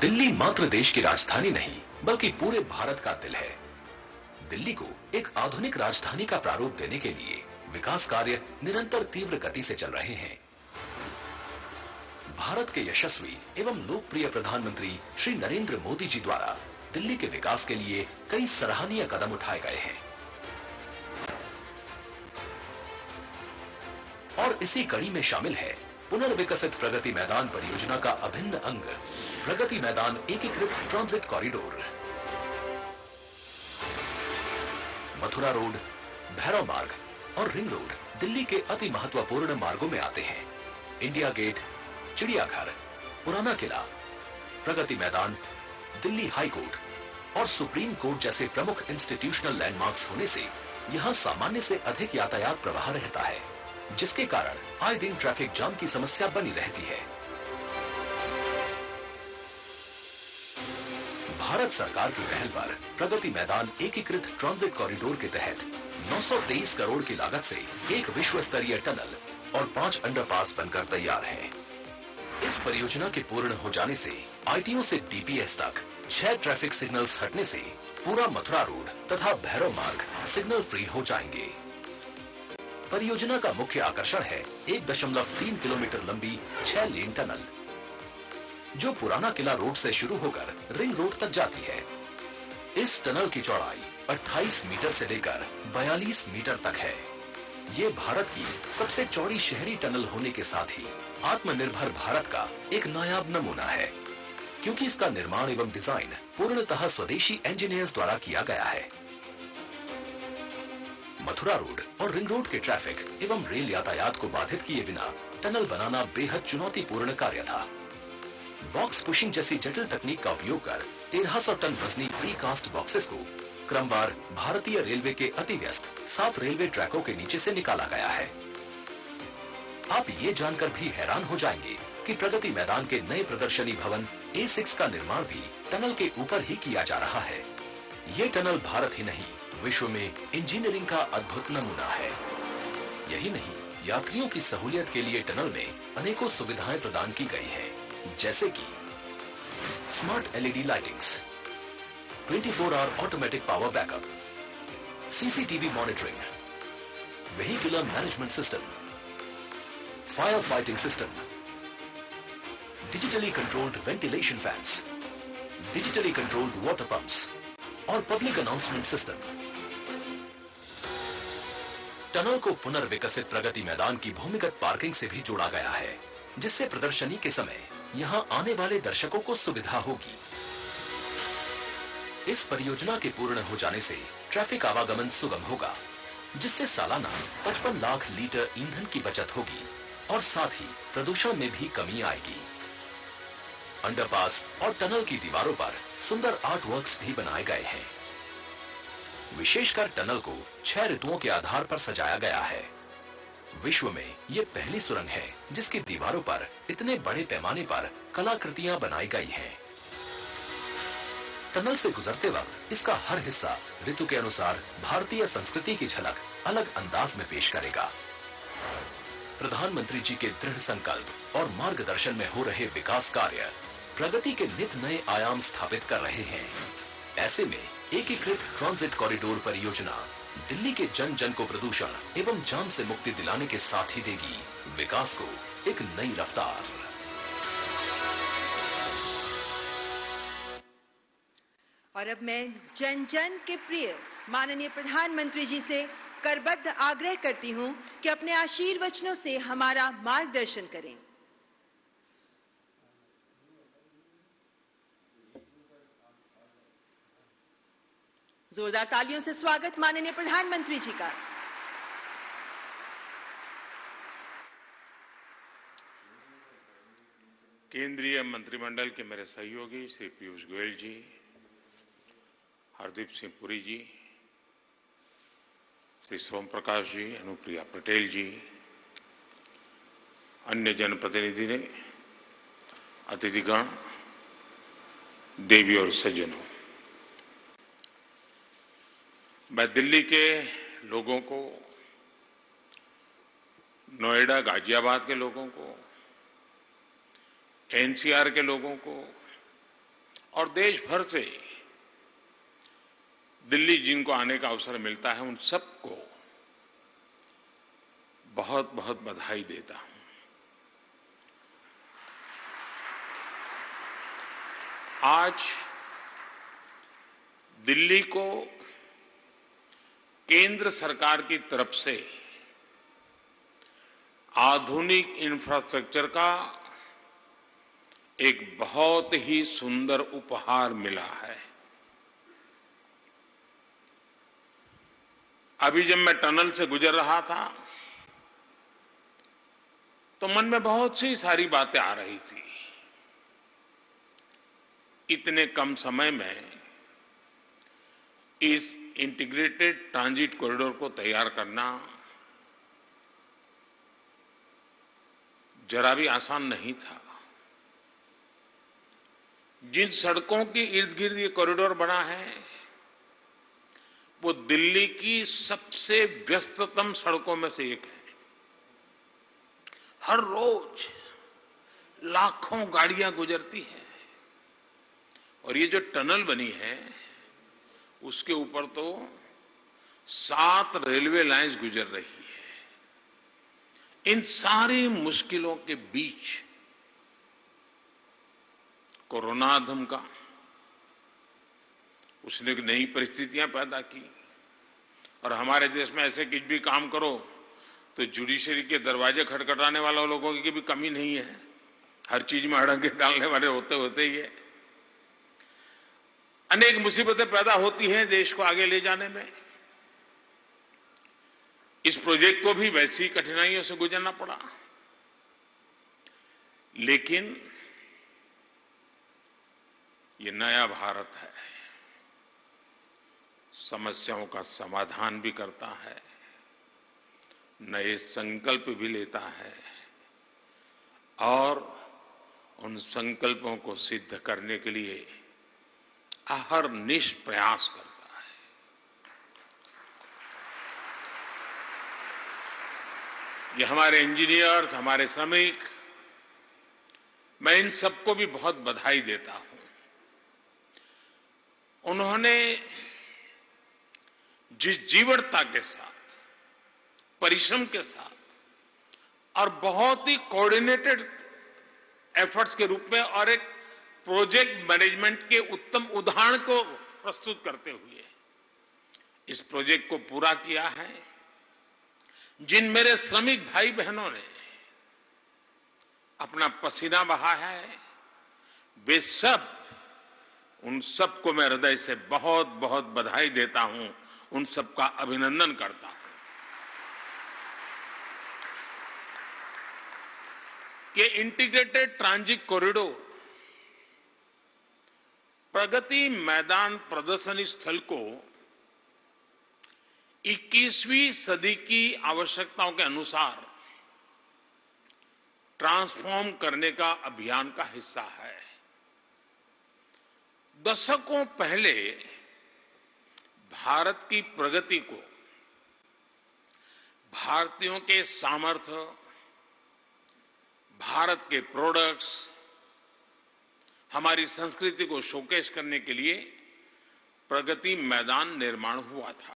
दिल्ली मात्र देश की राजधानी नहीं बल्कि पूरे भारत का दिल है। दिल्ली को एक आधुनिक राजधानी का प्रारूप देने के लिए विकास कार्य निरंतर तीव्र गति से चल रहे हैं। भारत के यशस्वी एवं लोकप्रिय प्रधानमंत्री श्री नरेंद्र मोदी जी द्वारा दिल्ली के विकास के लिए कई सराहनीय कदम उठाए गए हैं और इसी कड़ी में शामिल है पुनर्विकसित प्रगति मैदान परियोजना का अभिन्न अंग प्रगति मैदान एकीकृत transit corridor. Mathura road, Bhairav मार्ग और रिंग रोड दिल्ली के अति महत्वपूर्ण मार्गों में आते हैं। इंडिया गेट, चिड़ियाघर, पुराना किला, प्रगति मैदान, दिल्ली हाई कोर्ट और सुप्रीम कोर्ट जैसे प्रमुख इंस्टीट्यूशनल लैंडमार्क्स होने से यहां सामान्य से अधिक यातायात प्रवाह रहता है, जिसके कारण आए दिन ट्रैफिक जाम की समस्या बनी रहती है। भारत सरकार की पहल पर प्रगति मैदान एकीकृत ट्रांजिट कॉरिडोर के तहत 923 करोड़ की लागत से एक विश्व स्तरीय टनल और 5 अंडरपास बनकर तैयार है। इस परियोजना के पूर्ण हो जाने से आईटीओ से डीपीएस तक 6 ट्रैफिक सिग्नल्स हटने से पूरा मथुरा रोड तथा भैरव मार्ग सिग्नल फ्री हो जाएंगे। परियोजना का मुख्य आकर्षण है 1.3 किलोमीटर लंबी 6 लेन टनल, जो पुराना किला रोड से शुरू होकर रिंग रोड तक जाती है। इस टनल की चौड़ाई 28 मीटर से लेकर 42 मीटर तक है। ये भारत की सबसे चौड़ी शहरी टनल होने के साथ ही आत्मनिर्भर भारत का एक नायाब नमूना है, क्योंकि इसका निर्माण एवं डिजाइन पूर्णतः स्वदेशी इंजीनियर्स द्वारा किया गया है। मथुरा रोड और रिंग रोड के ट्रैफिक एवं रेल यातायात को बाधित किए बिना टनल बनाना बेहद चुनौतीपूर्ण कार्य था। बॉक्स पुशिंग जैसी जटिल तकनीक का उपयोग कर 1300 टन वजनी प्री कास्ट बॉक्सेस को क्रमवार भारतीय रेलवे के अति व्यस्त 7 रेलवे ट्रैकों के नीचे से निकाला गया है। आप ये जानकर भी हैरान हो जाएंगे कि प्रगति मैदान के नए प्रदर्शनी भवन A6 का निर्माण भी टनल के ऊपर ही किया जा रहा है। ये टनल भारत ही नहीं, विश्व में इंजीनियरिंग का अद्भुत नमूना है। यही नहीं, यात्रियों की सहूलियत के लिए टनल में अनेकों सुविधाएं प्रदान की गई हैं, जैसे कि smart LED lightings, 24 hour automatic power backup, CCTV monitoring, vehicular management system, fire fighting system, digitally controlled ventilation fans, digitally controlled water pumps और पब्लिक अनाउंसमेंट सिस्टम। टनल को पुनर्विकसित प्रगति मैदान की भूमिगत पार्किंग से भी जोड़ा गया है, जिससे प्रदर्शनी के समय यहां आने वाले दर्शकों को सुविधा होगी। इस परियोजना के पूर्ण हो जाने से ट्रैफिक आवागमन सुगम होगा, जिससे सालाना 55 लाख लीटर ईंधन की बचत होगी और साथ ही प्रदूषण में भी कमी आएगी। अंडरपास और टनल की दीवारों पर सुंदर आर्ट वर्क्स भी बनाए गए हैं। विशेषकर टनल को 6 ऋतुओं के आधार पर सजाया गया है। विश्व में ये पहली सुरंग है जिसकी दीवारों पर इतने बड़े पैमाने पर कलाकृतियां बनाई गई हैं। टनल से गुजरते वक्त इसका हर हिस्सा ऋतु के अनुसार भारतीय संस्कृति की झलक अलग अंदाज में पेश करेगा। प्रधानमंत्री जी के दृढ़ संकल्प और मार्गदर्शन में हो रहे विकास कार्य प्रगति के नित नए आयाम स्थापित कर रहे हैं। ऐसे में एकीकृत ट्रांजिट कॉरिडोर परियोजना दिल्ली के जन जन को प्रदूषण एवं जाम से मुक्ति दिलाने के साथ ही देगी विकास को एक नई रफ्तार। और अब मैं जन जन के प्रिय माननीय प्रधानमंत्री जी से करबद्ध आग्रह करती हूं कि अपने आशीर्वचनों से हमारा मार्गदर्शन करें। जोरदार तालियों से स्वागत माननीय प्रधानमंत्री जी का। केंद्रीय मंत्रिमंडल के मेरे सहयोगी श्री पीयूष गोयल जी, हरदीप सिंह पुरी जी, श्री सोम प्रकाश जी, अनुप्रिया पटेल जी, अन्य जनप्रतिनिधि ने, अतिथिगण, देवी और सज्जनों, मैं दिल्ली के लोगों को, नोएडा गाजियाबाद के लोगों को, एनसीआर के लोगों को और देश भर से दिल्ली जिनको आने का अवसर मिलता है, उन सबको बहुत बहुत बधाई देता हूं। आज दिल्ली को केंद्र सरकार की तरफ से आधुनिक इंफ्रास्ट्रक्चर का एक बहुत ही सुंदर उपहार मिला है। अभी जब मैं टनल से गुजर रहा था तो मन में बहुत सी सारी बातें आ रही थी। इतने कम समय में इस इंटीग्रेटेड ट्रांजिट कॉरिडोर को तैयार करना जरा भी आसान नहीं था। जिन सड़कों के इर्द गिर्द ये कॉरिडोर बना है वो दिल्ली की सबसे व्यस्ततम सड़कों में से एक है। हर रोज लाखों गाड़ियां गुजरती हैं और ये जो टनल बनी है उसके ऊपर तो 7 रेलवे लाइंस गुजर रही है। इन सारी मुश्किलों के बीच कोरोना धमका, उसने नई परिस्थितियां पैदा की और हमारे देश में ऐसे कुछ भी काम करो तो जुडिशरी के दरवाजे खटखटाने वाले लोगों की भी कमी नहीं है। हर चीज में अड़ंगे डालने वाले होते ही है। अनेक मुसीबतें पैदा होती हैं देश को आगे ले जाने में। इस प्रोजेक्ट को भी वैसी कठिनाइयों से गुजरना पड़ा, लेकिन ये नया भारत है, समस्याओं का समाधान भी करता है, नए संकल्प भी लेता है और उन संकल्पों को सिद्ध करने के लिए अहरनिश प्रयास करता है। ये हमारे इंजीनियर्स, हमारे श्रमिक, मैं इन सबको भी बहुत बधाई देता हूं। उन्होंने जिस जीवटता के साथ, परिश्रम के साथ और बहुत ही कोऑर्डिनेटेड एफर्ट्स के रूप में और एक प्रोजेक्ट मैनेजमेंट के उत्तम उदाहरण को प्रस्तुत करते हुए इस प्रोजेक्ट को पूरा किया है। जिन मेरे श्रमिक भाई बहनों ने अपना पसीना बहाया है, वे सब, उन सबको मैं हृदय से बहुत बहुत बधाई देता हूं, उन सबका अभिनंदन करता हूं। ये integrated transit corridor Pragati Maidan प्रदर्शनी स्थल को 21वीं सदी की आवश्यकताओं के अनुसार ट्रांसफॉर्म करने का अभियान का हिस्सा है। दशकों पहले भारत की प्रगति को भारतीयों के सामर्थ्य, भारत के प्रोडक्ट्स, हमारी संस्कृति को शोकेस करने के लिए प्रगति मैदान निर्माण हुआ था।